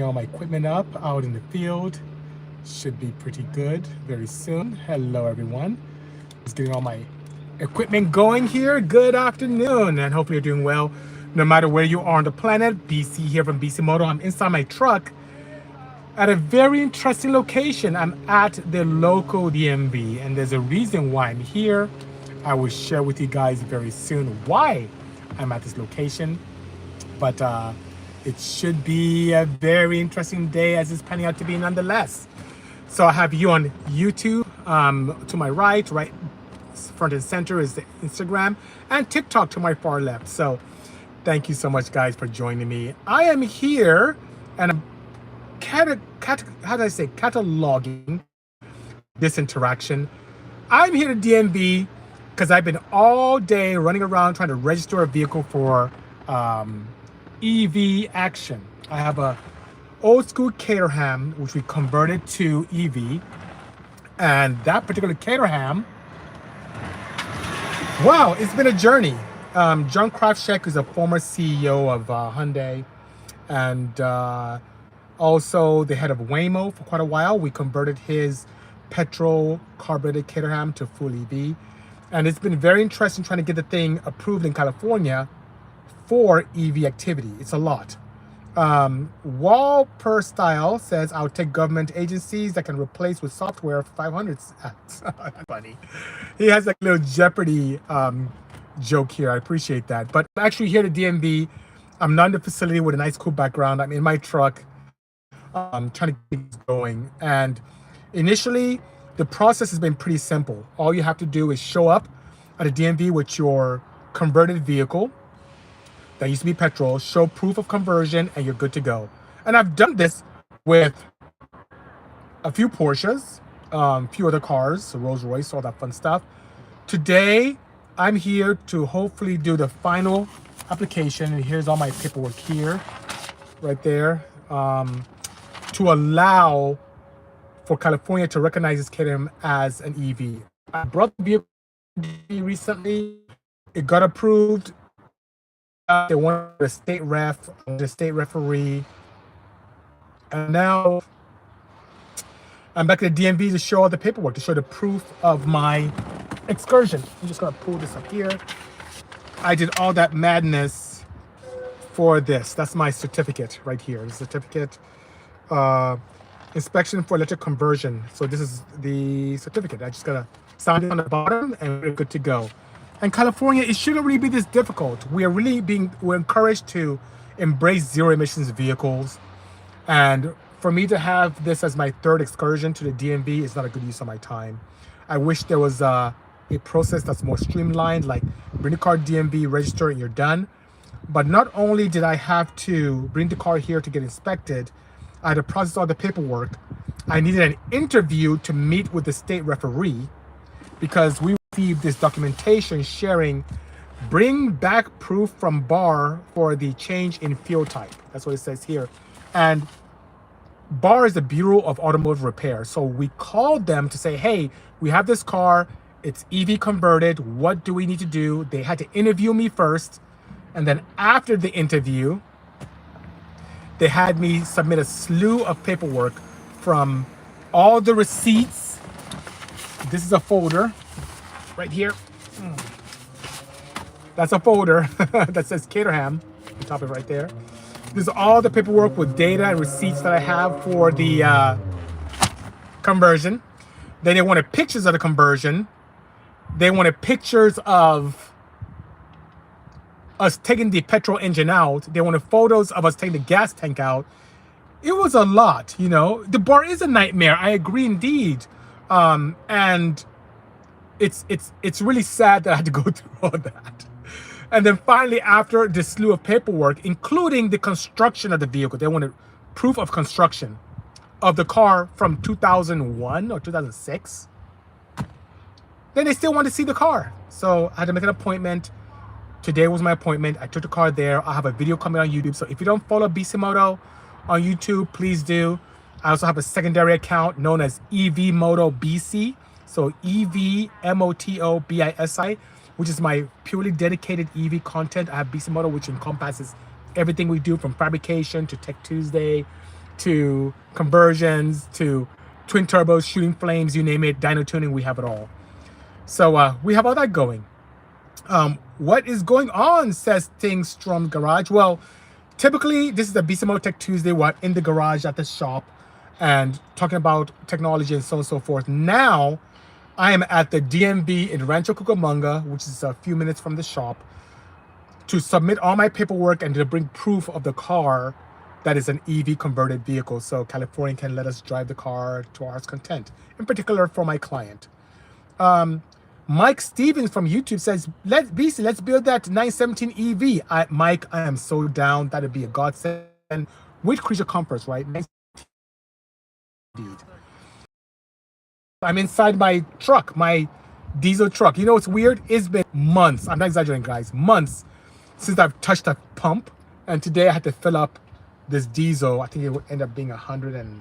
All my equipment up out in the field. Should be pretty good very soon. Hello everyone. Just getting all my equipment going here. Good afternoon, and hopefully you're doing well no matter where you are on the planet. BC here from Bisimoto. I'm inside my truck at a very interesting location. I'm at the local DMV, and there's a reason why I'm here. I will share with you guys very soon why I'm at this location. But it should be a very interesting day, as it's panning out to be nonetheless. So I have you on YouTube. To my right front and center is the Instagram, and TikTok to my far left. So thank you so much, guys, for joining me. I am here, and I'm cataloging this interaction. I'm here at DMV because I've been all day running around trying to register a vehicle for EV action. I have a old school Caterham, which we converted to EV, and that particular Caterham, wow, it's been a journey. John Krafshek is a former CEO of Hyundai, and also the head of Waymo for quite a while. We converted his petrol carbureted Caterham to full EV, and it's been very interesting trying to get the thing approved in California for EV activity. It's a lot. Walper Style says, I'll take government agencies that can replace with software 500 That's funny. He has like a little Jeopardy joke here. I appreciate that. But I'm actually here at DMV. I'm not in the facility with a nice cool background. I'm in my truck trying to get things going. And initially, the process has been pretty simple. All you have to do is show up at a DMV with your converted vehicle that used to be petrol, show proof of conversion, and you're good to go. And I've done this with a few Porsches, a few other cars, Rolls Royce, all that fun stuff. Today, I'm here to hopefully do the final application, and here's all my paperwork here, right there, to allow for California to recognize this Caterham as an EV. I brought the vehicle recently. It got approved. They wanted the state referee, and now I'm back at the DMV to show all the paperwork, to show the proof of my excursion. I'm just gonna pull this up here. I did all that madness for this. That's my certificate right here. The certificate, inspection for electric conversion. So this is the certificate. I just gotta sign it on the bottom, and we're good to go. And California, it shouldn't really be this difficult. We're encouraged to embrace zero emissions vehicles. And for me to have this as my third excursion to the DMV is not a good use of my time. I wish there was a process that's more streamlined, like bring the car to DMV, register, and you're done. But not only did I have to bring the car here to get inspected, I had to process all the paperwork. I needed an interview to meet with the state referee, because we received this documentation sharing bring back proof from BAR for the change in fuel type. That's what it says here. And BAR is the Bureau of Automotive Repair. So we called them to say, hey, we have this car, it's EV converted, what do we need to do? They had to interview me first, and then after the interview, they had me submit a slew of paperwork from all the receipts. This is a folder right here. That's a folder that says Caterham on top of it right there. This is all the paperwork with data and receipts that I have for the conversion. Then they wanted pictures of the conversion. They wanted pictures of us taking the petrol engine out. They wanted photos of us taking the gas tank out. It was a lot, you know. The BAR is a nightmare. I agree indeed. And it's really sad that I had to go through all that. And then finally, after this slew of paperwork, including the construction of the vehicle, they wanted proof of construction of the car from 2001 or 2006. Then they still wanted to see the car. So I had to make an appointment. Today was my appointment. I took the car there. I have a video coming on YouTube. So if you don't follow Bisimoto on YouTube, please do. I also have a secondary account known as EV Moto BC. So EV Moto BISI, which is my purely dedicated EV content. I have Bisimoto, which encompasses everything we do from fabrication to Tech2sDay, to conversions to twin turbos, shooting flames, you name it, dyno tuning, we have it all. So we have all that going. What is going on, says Things from Garage? Well, typically this is a Bisimoto Tech Tuesday, what, in the garage at the shop and talking about technology and so on and so forth. Now I am at the DMV in Rancho Cucamonga, which is a few minutes from the shop, to submit all my paperwork and to bring proof of the car that is an EV converted vehicle, so California can let us drive the car to our heart's content, in particular for my client. Mike Stevens from YouTube says, let's build that 917 EV. Mike, I am so down. That'd be a godsend. With creature comforts, right? Indeed. I'm inside my truck, my diesel truck. You know what's weird? It's been months, I'm not exaggerating, guys, months since I've touched a pump. And today I had to fill up this diesel. I think it would end up being $120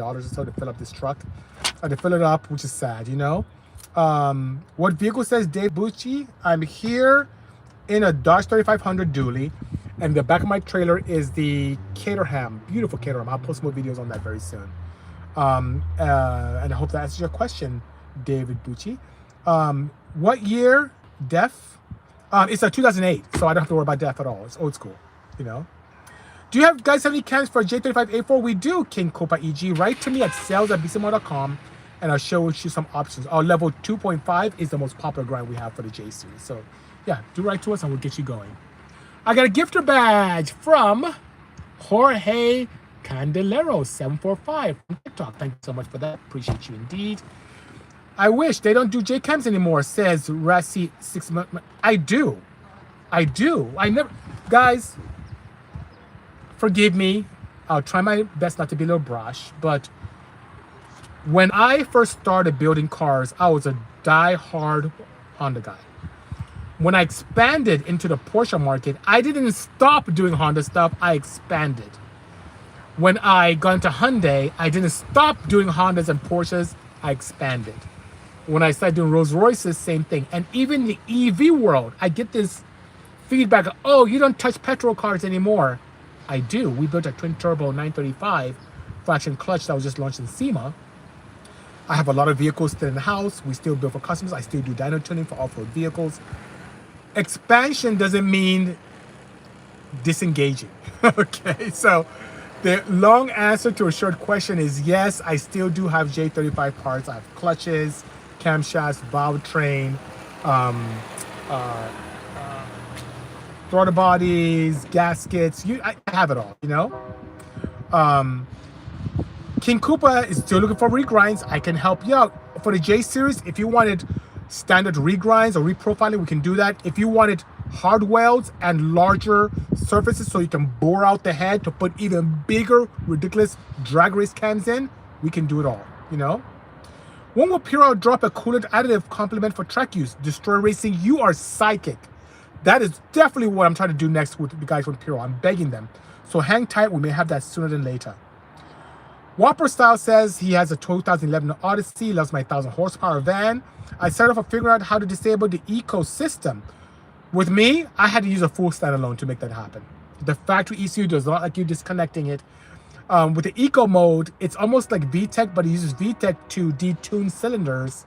or so to fill up this truck. I had to fill it up, which is sad, you know? What vehicle, says Dave Bucci? I'm here in a Dodge 3500 dually, and the back of my trailer is the Caterham, beautiful Caterham. I'll post more videos on that very soon. And I hope that answers your question, David Bucci. What year? DEF? It's a 2008, so I don't have to worry about DEF at all. It's old school, you know? Do you guys have any cams for J35A4? We do, King Copa EG. Write to me at sales@bisimoto.com. and I'll show you some options. Our level 2.5 is the most popular grind we have for the J series. So yeah, do write to us and we'll get you going. I got a gifter badge from Jorge Candelero 745 from TikTok. Thank you so much for that. Appreciate you indeed. I wish they don't do J cams anymore, says Rassi 6 months. I do. I never, guys, forgive me. I'll try my best not to be a little brash, but when I first started building cars, I was a die-hard Honda guy. When I expanded into the Porsche market, I didn't stop doing Honda stuff, I expanded. When I got into Hyundai, I didn't stop doing Hondas and Porsches, I expanded. When I started doing Rolls Royces, same thing. And even the EV world, I get this feedback, oh, you don't touch petrol cars anymore. I do. We built a twin turbo 935 fraction clutch that was just launched in SEMA. I have a lot of vehicles still in the house. We still build for customers. I still do dyno tuning for off-road vehicles. Expansion doesn't mean disengaging. Okay, so the long answer to a short question is yes, I still do have J35 parts. I have clutches, camshafts, valve train, throttle bodies, gaskets. I have it all, you know? King Koopa is still looking for regrinds. I can help you out. For the J series, if you wanted standard regrinds or reprofiling, we can do that. If you wanted hard welds and larger surfaces so you can bore out the head to put even bigger, ridiculous drag race cams in, we can do it all, you know? When will Puro drop a coolant additive complement for track use? Destroy Racing, you are psychic. That is definitely what I'm trying to do next with the guys from Puro. I'm begging them. So hang tight, we may have that sooner than later. Whopper Style says he has a 2011 Odyssey, loves my 1,000 horsepower van. I started off figuring out how to disable the ecosystem. With me, I had to use a full standalone to make that happen. The factory ECU does not like you disconnecting it. With the eco mode, it's almost like VTEC, but it uses VTEC to detune cylinders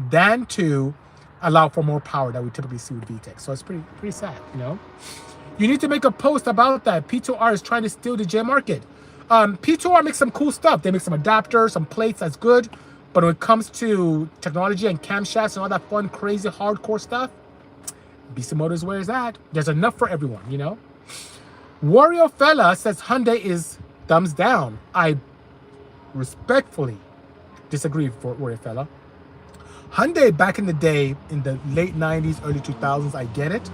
than to allow for more power that we typically see with VTEC. So it's pretty sad, you know? You need to make a post about that. P2R is trying to steal the J market. P2R makes some cool stuff. They make some adapters, some plates, that's good. But when it comes to technology and camshafts and all that fun, crazy, hardcore stuff, Bisimoto is where it's at. There's enough for everyone, you know? Wario Fella says Hyundai is thumbs down. I respectfully disagree for Wario Fella. Hyundai back in the day, in the late 90s, early 2000s, I get it.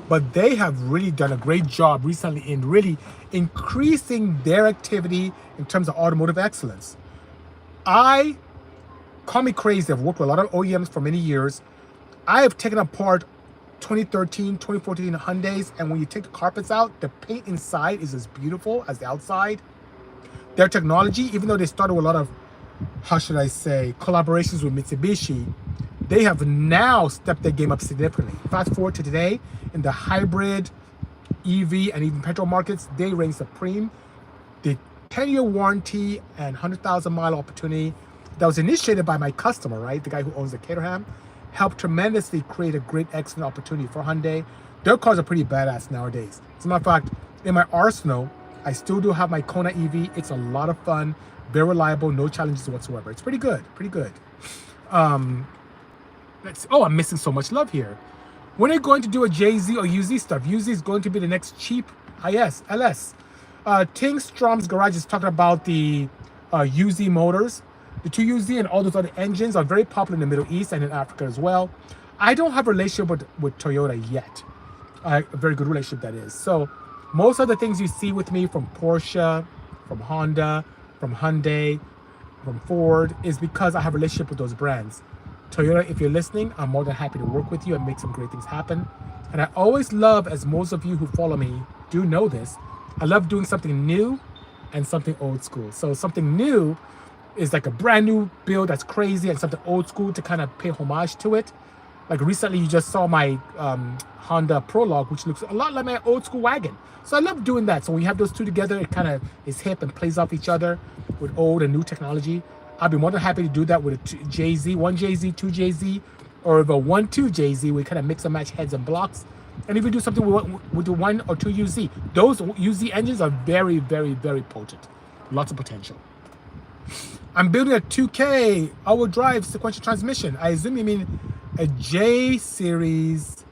But they have really done a great job recently in really increasing their activity in terms of automotive excellence. Call me crazy, I've worked with a lot of OEMs for many years. I have taken apart 2013, 2014 Hyundais, and when you take the carpets out, the paint inside is as beautiful as the outside. Their technology, even though they started with a lot of, how should I say, collaborations with Mitsubishi, they have now stepped their game up significantly. Fast forward to today, in the hybrid, EV, and even petrol markets, they reign supreme. The 10-year warranty and 100,000 mile opportunity that was initiated by my customer, right? The guy who owns the Caterham, helped tremendously create a great, excellent opportunity for Hyundai. Their cars are pretty badass nowadays. As a matter of fact, in my arsenal, I still do have my Kona EV. It's a lot of fun, very reliable, no challenges whatsoever. It's pretty good, pretty good. I'm missing so much love here. When are you going to do a JZ or UZ stuff? UZ is going to be the next cheap IS, LS. Strom's Garage is talking about the UZ motors. The 2UZ and all those other engines are very popular in the Middle East and in Africa as well. I don't have a relationship with Toyota yet. A very good relationship, that is. So most of the things you see with me from Porsche, from Honda, from Hyundai, from Ford is because I have a relationship with those brands. Toyota, if you're listening, I'm more than happy to work with you and make some great things happen. And I always love, as most of you who follow me do know this, I love doing something new and something old school. So something new is like a brand new build that's crazy, and something old school to kind of pay homage to it. Like recently you just saw my Honda Prologue, which looks a lot like my old school wagon. So I love doing that. So when you have those two together, it kind of is hip and plays off each other with old and new technology. I'll be more than happy to do that with a JZ, 1JZ, 2JZ, or the 1-2 JZ. We kind of mix and match heads and blocks. And if we do something with the 1 or 2 UZ, those UZ engines are very, very, very potent. Lots of potential. I'm building a 2K all-wheel drive sequential transmission. I assume you mean a J series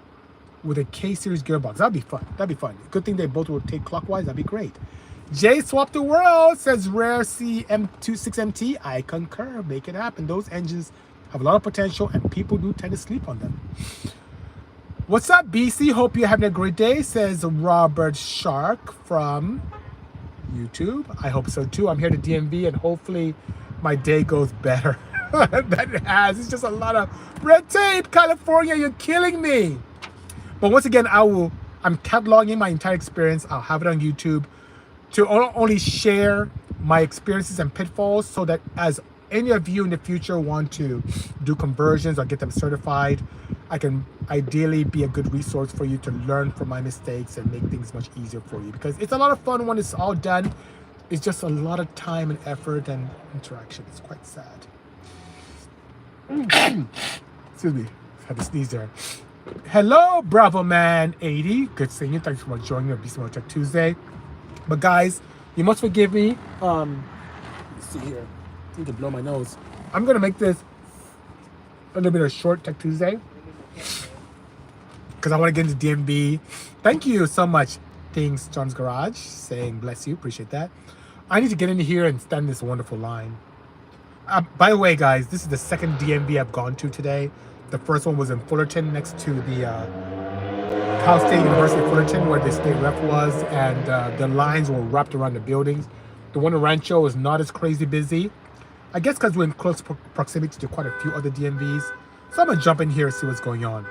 with a K series gearbox. That'd be fun. That'd be fun. Good thing they both will take clockwise. That'd be great. J Swap the World says Rare CM26MT. I concur. Make it happen. Those engines have a lot of potential, and people do tend to sleep on them. What's up, BC? Hope you're having a great day, says Robert Shark from YouTube. I hope so too. I'm here to DMV, and hopefully my day goes better than it has. It's just a lot of red tape. California, you're killing me. But once again, I'm cataloging my entire experience. I'll have it on YouTube to only share my experiences and pitfalls, so that as any of you in the future want to do conversions or get them certified, I can ideally be a good resource for you to learn from my mistakes and make things much easier for you, because it's a lot of fun when it's all done. It's just a lot of time and effort and interaction. It's quite sad. Excuse me, I had to sneeze there. Hello, Bravo Man 80. Good seeing you. Thanks for joining me on Bisimoto Tech Tuesday. But guys, you must forgive me. Let's see here. I need to blow my nose. I'm gonna make this a little bit of short Tech Tuesday because I want to get into DMV. Thank you so much, John's Garage, saying bless you. Appreciate that. I need to get into here and stand in this wonderful line. By the way, guys, this is the second DMV I've gone to today. The first one was in Fullerton, next to the Cal State University of Fullerton, where the state rep was, and the lines were wrapped around the buildings. The one in Rancho is not as crazy busy. I guess because we're in close proximity to quite a few other DMVs. So I'm gonna jump in here and see what's going on.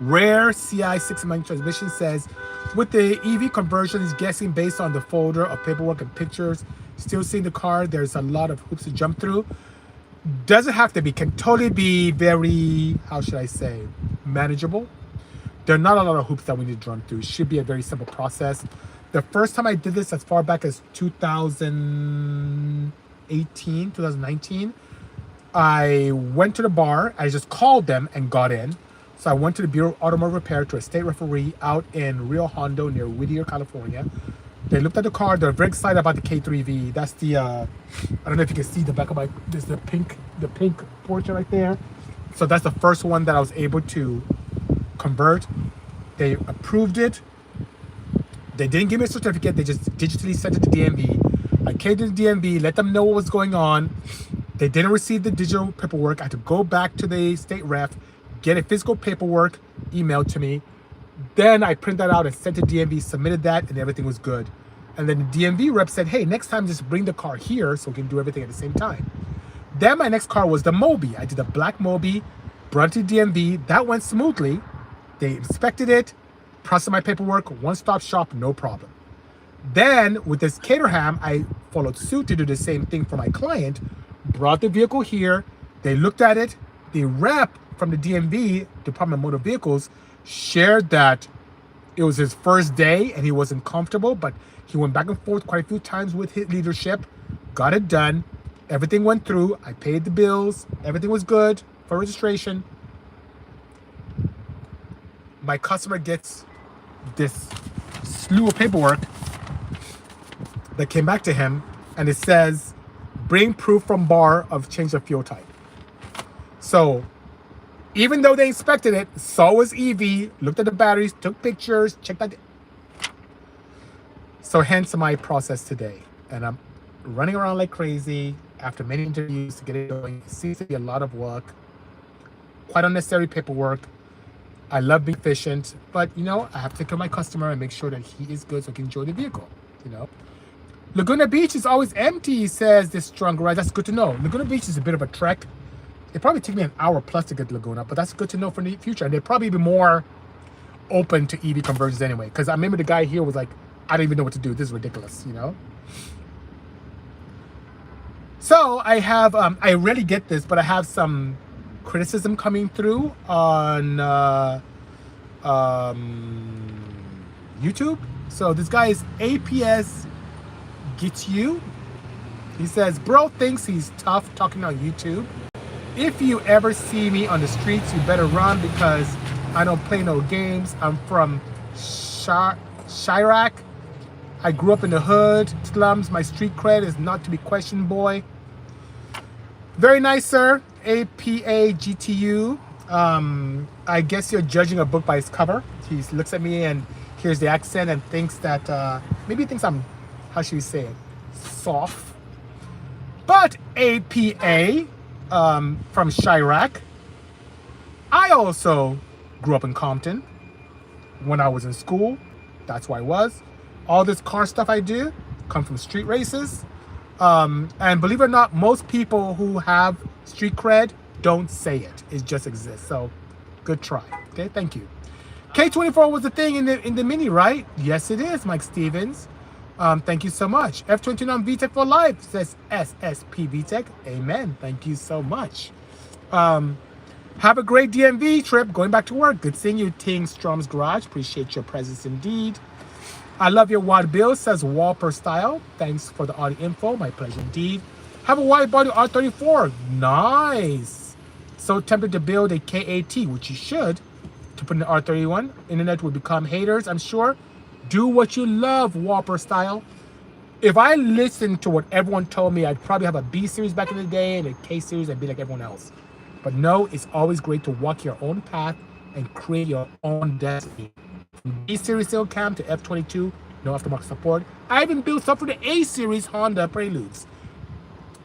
Rare CI 6-month transmission says, with the EV conversions, guessing based on the folder of paperwork and pictures, still seeing the car, there's a lot of hoops to jump through. Doesn't have to be, can totally be very, how should I say, manageable. There are not a lot of hoops that we need to jump through. It should be a very simple process. The first time I did this, as far back as 2019, I went to the bar. I just called them and got in. So I went to the Bureau of Automotive Repair to a state referee out in Rio Hondo near Whittier, California. They looked at the car. They're very excited about the K3V. That's the, I don't know if you can see the back of my, there's the pink Porsche right there. So that's the first one that I was able to convert. They approved it. They didn't give me a certificate. They just digitally sent it to DMV. I came to the DMV, let them know what was going on. They didn't receive the digital paperwork. I had to go back to the state ref, get a physical paperwork emailed to me. Then I printed that out and sent to DMV, submitted that, and everything was good. And then the DMV rep said, hey, next time just bring the car here so we can do everything at the same time. Then my next car was the Moby. I did a black Moby, brought it to DMV. That went smoothly. They inspected it, processed my paperwork, one-stop shop, no problem. Then with this Caterham, I followed suit to do the same thing for my client, brought the vehicle here. They looked at it. The rep from the DMV, Department of Motor Vehicles, shared that it was his first day and he wasn't comfortable, but He went back and forth quite a few times with his leadership, got it done. Everything went through. I paid the bills. Everything was good for registration. My customer gets this slew of paperwork that came back to him, and it says, bring proof from bar of change of fuel type. So even though they inspected it, saw it was EV, looked at the batteries, took pictures, checked out. So hence my process today. And I'm running around like crazy after many interviews to get it going. It seems to be a lot of work, quite unnecessary paperwork. I love being efficient, but you know, I have to take care of my customer and make sure that he is good so he can enjoy the vehicle, you know. Laguna Beach is always empty, says this strong garage. That's good to know. Laguna Beach is a bit of a trek. It probably take me an hour plus to get to Laguna, but that's good to know for the future. And they'd probably be more open to EV conversions anyway. Because I remember the guy here was like, I don't even know what to do. This is ridiculous, you know? So I have, I rarely get this, but I have some criticism coming through on YouTube. So this guy is APS Gets You. He says, bro thinks he's tough talking on YouTube. If you ever see me on the streets, you better run because I don't play no games. I'm from Chirac. I grew up in the hood, slums. My street cred is not to be questioned, boy. Very nice, sir. APA GTU. I guess you're judging a book by its cover. He looks at me and hears the accent and thinks that, maybe he thinks I'm, how should we say it, soft. But APA, from Chirac, I also grew up in Compton when I was in school. That's where I was. All this car stuff I do come from street races. And believe it or not, most people who have street cred don't say it. It just exists. So good try. Okay, thank you. K24 was the thing in the Mini, right? Yes, it is, Mike Stevens. Thank you so much. F29 VTech for life, says SSP VTech. Amen. Thank you so much. Have a great DMV trip. Going back to work. Good seeing you, Ting Strom's Garage. Appreciate your presence indeed. I love your wide build, says Walper Style. Thanks for the audio info. My pleasure indeed. Have a wide body R34. Nice. So tempted to build a KAT, which you should, to put in the R31. Internet would become haters, I'm sure. Do what you love, Walper Style. If I listened to what everyone told me, I'd probably have a B series back in the day and a K series and be like everyone else. But no, it's always great to walk your own path and create your own destiny. From B series still cam to F22, no aftermarket support. I even built stuff for the A series Honda Preludes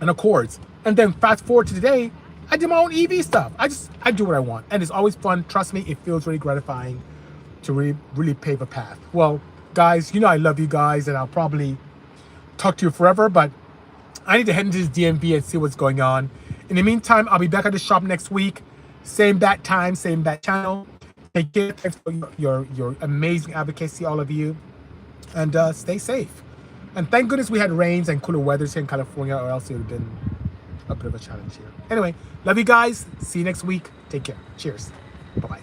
and Accords. And then fast forward to today, I do my own EV stuff. I do what I want. And it's always fun. Trust me, it feels really gratifying to really pave a path. Well, guys, you know I love you guys and I'll probably talk to you forever, but I need to head into this DMV and see what's going on. In the meantime, I'll be back at the shop next week. Same bat time, same bat channel. Take care. Thanks for your amazing advocacy, all of you. And stay safe. And thank goodness we had rains and cooler weathers here in California, or else it would have been a bit of a challenge here. Anyway, love you guys. See you next week. Take care. Cheers. Bye-bye.